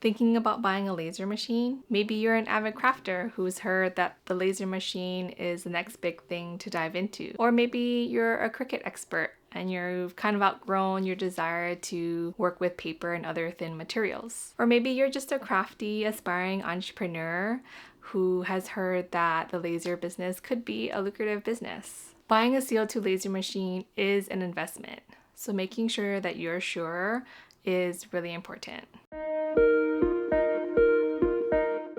Thinking about buying a laser machine? Maybe you're an avid crafter who's heard that the laser machine is the next big thing to dive into. Or maybe you're a Cricut expert and you've kind of outgrown your desire to work with paper and other thin materials. Or maybe you're just a crafty, aspiring entrepreneur who has heard that the laser business could be a lucrative business. Buying a CO2 laser machine is an investment, so making sure that you're sure is really important.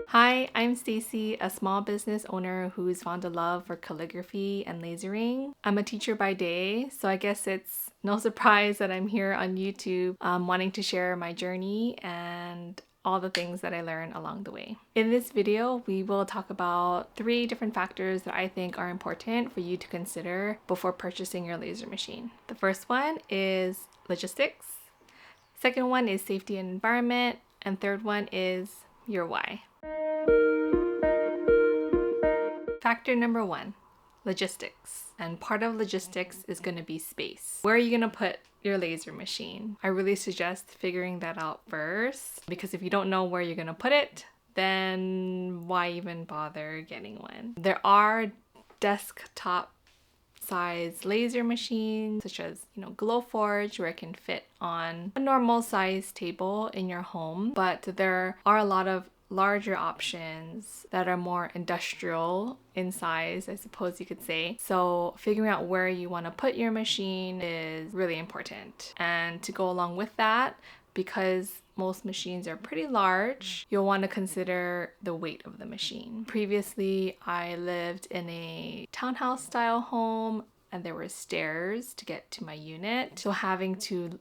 Hi, I'm Stacy, a small business owner who's found a love for calligraphy and lasering. I'm a teacher by day, so I guess it's no surprise that I'm here on YouTube wanting to share my journey and all the things that I learned along the way. In this video, we will talk about 3 different factors that I think are important for you to consider before purchasing your laser machine. The first one is logistics. Second one is safety and environment. And third one is your why. Factor number 1, logistics. And part of logistics is going to be space. Where are you going to put your laser machine? I really suggest figuring that out first, because if you don't know where you're going to put it, then why even bother getting one? There are desktop size laser machines such as Glowforge, where it can fit on a normal size table in your home, but there are a lot of larger options that are more industrial in size, I suppose you could say. So figuring out where you want to put your machine is really important. And to go along with that, because most machines are pretty large, you'll want to consider the weight of the machine. Previously, I lived in a townhouse style home and there were stairs to get to my unit. So having to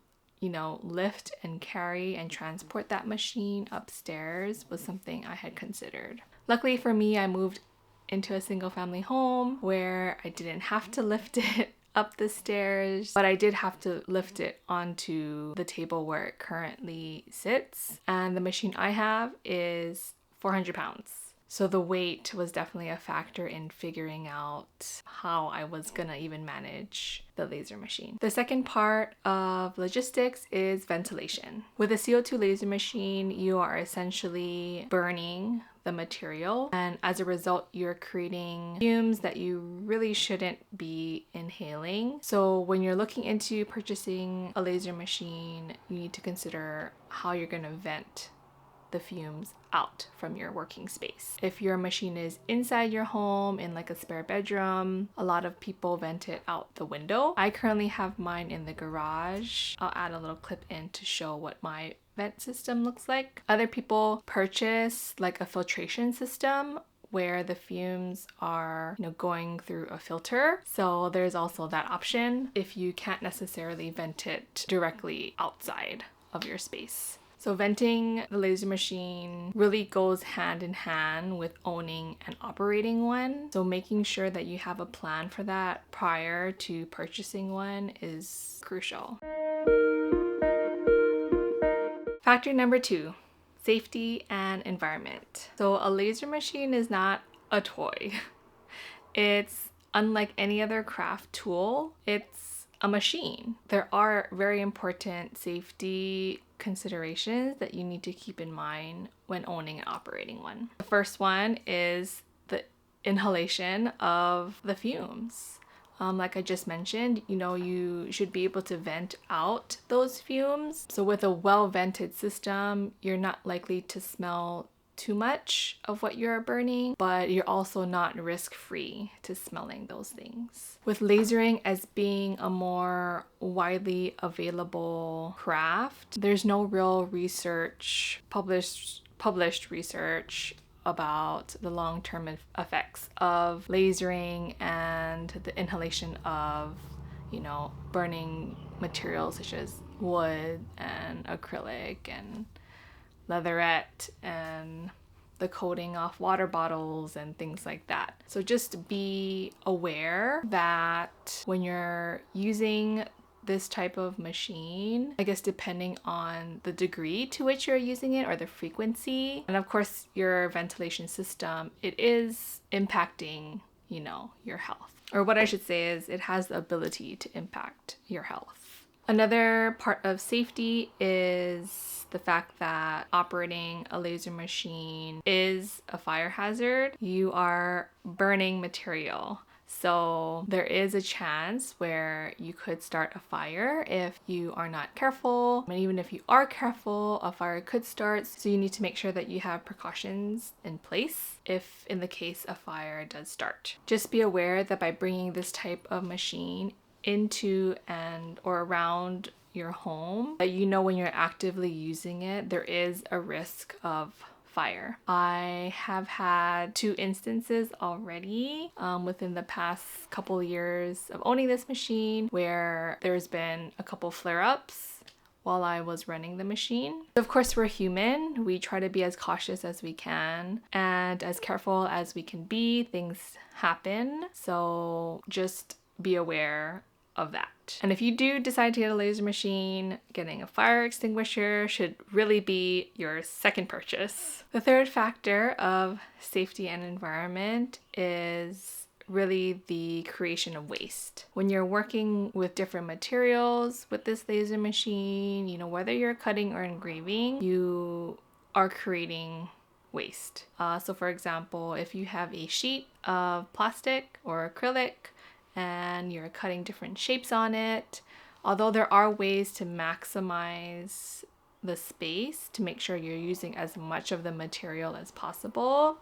lift and carry and transport that machine upstairs was something I had considered. Luckily for me, I moved into a single family home where I didn't have to lift it up the stairs, but I did have to lift it onto the table where it currently sits. And the machine I have is 400 pounds. So the weight was definitely a factor in figuring out how I was gonna even manage the laser machine. The second part of logistics is ventilation. With a CO2 laser machine, you are essentially burning the material, and as a result, you're creating fumes that you really shouldn't be inhaling. So when you're looking into purchasing a laser machine, you need to consider how you're gonna vent the fumes out from your working space. If your machine is inside your home in like a spare bedroom, a lot of people vent it out the window. I currently have mine in the garage. I'll add a little clip in to show what my vent system looks like. Other people purchase like a filtration system where the fumes are going through a filter. So there's also that option if you can't necessarily vent it directly outside of your space. So venting the laser machine really goes hand in hand with owning and operating one. So making sure that you have a plan for that prior to purchasing one is crucial. Factor number 2, safety and environment. So a laser machine is not a toy. It's unlike any other craft tool. It's a machine. There are very important safety considerations that you need to keep in mind when owning and operating one. The first one is the inhalation of the fumes. Like I just mentioned, you should be able to vent out those fumes. So with a well-vented system, you're not likely to smell too much of what you're burning, but you're also not risk-free to smelling those things. With lasering as being a more widely available craft, there's no real research, published research about the long-term effects of lasering and the inhalation of, burning materials such as wood and acrylic and leatherette and the coating off water bottles and things like that. So just be aware that when you're using this type of machine, I guess depending on the degree to which you're using it or the frequency, and of course your ventilation system, it is impacting, your health. Or what I should say is it has the ability to impact your health. Another part of safety is the fact that operating a laser machine is a fire hazard. You are burning material. So there is a chance where you could start a fire if you are not careful. And even if you are careful, a fire could start. So you need to make sure that you have precautions in place if in the case a fire does start. Just be aware that by bringing this type of machine into and or around your home, that you know when you're actively using it, there is a risk of fire. I have had 2 instances already within the past couple years of owning this machine where there's been a couple flare-ups while I was running the machine. Of course, we're human. We try to be as cautious as we can and as careful as we can be. Things happen. So just be aware of that. And if you do decide to get a laser machine, getting a fire extinguisher should really be your second purchase. The third factor of safety and environment is really the creation of waste. When you're working with different materials with this laser machine, you know, whether you're cutting or engraving, you are creating waste. So for example, if you have a sheet of plastic or acrylic and you're cutting different shapes on it, although there are ways to maximize the space to make sure you're using as much of the material as possible,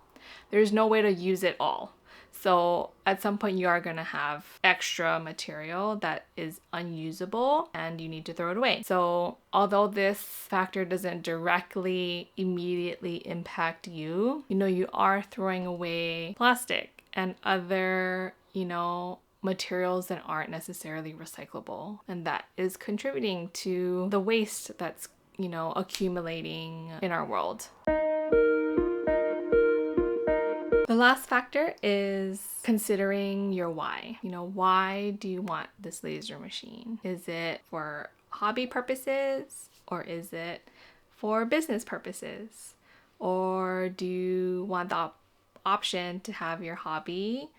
there's no way to use it all. So at some point you are going to have extra material that is unusable and you need to throw it away. So although this factor doesn't directly immediately impact you, you know, you are throwing away plastic and other, you know, materials that aren't necessarily recyclable, and that is contributing to the waste that's, you know, accumulating in our world. The last factor is considering your why. You know, why do you want this laser machine? Is it for hobby purposes or is it for business purposes? Or do you want the option to have your hobby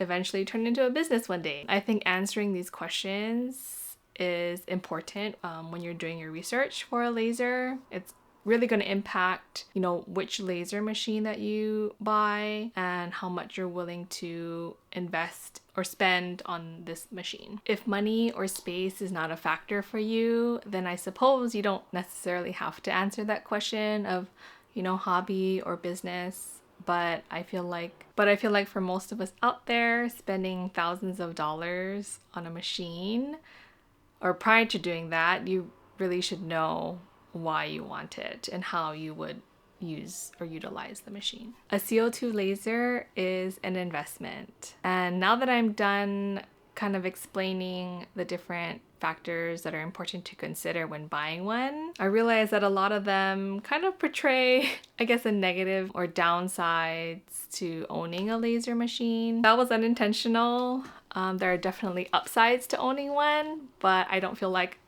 eventually turn into a business one day? I think answering these questions is important when you're doing your research for a laser. It's really going to impact, you know, which laser machine that you buy and how much you're willing to invest or spend on this machine. If money or space is not a factor for you, then I suppose you don't necessarily have to answer that question of, you know, hobby or business. But I feel like for most of us out there, spending thousands of dollars on a machine, or prior to doing that, you really should know why you want it and how you would use or utilize the machine. A CO2 laser is an investment. And now that I'm done kind of explaining the different factors that are important to consider when buying one, I realize that a lot of them kind of portray, I guess, a negative or downsides to owning a laser machine. That was unintentional. There are definitely upsides to owning one, but I don't feel like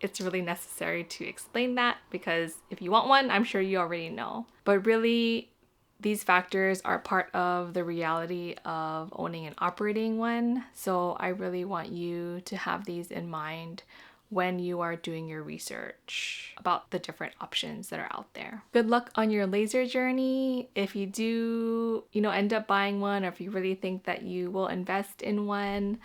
it's really necessary to explain that, because if you want one, I'm sure you already know. But really, these factors are part of the reality of owning and operating one. So I really want you to have these in mind when you are doing your research about the different options that are out there. Good luck on your laser journey. If you do, you know, end up buying one, or if you really think that you will invest in one,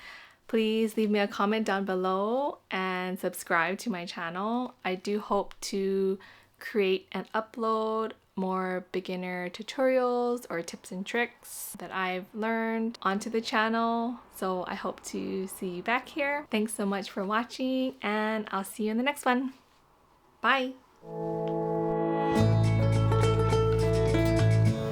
please leave me a comment down below and subscribe to my channel. I do hope to create and upload more beginner tutorials or tips and tricks that I've learned onto the channel. So I hope to see you back here. Thanks so much for watching, and I'll see you in the next one. Bye!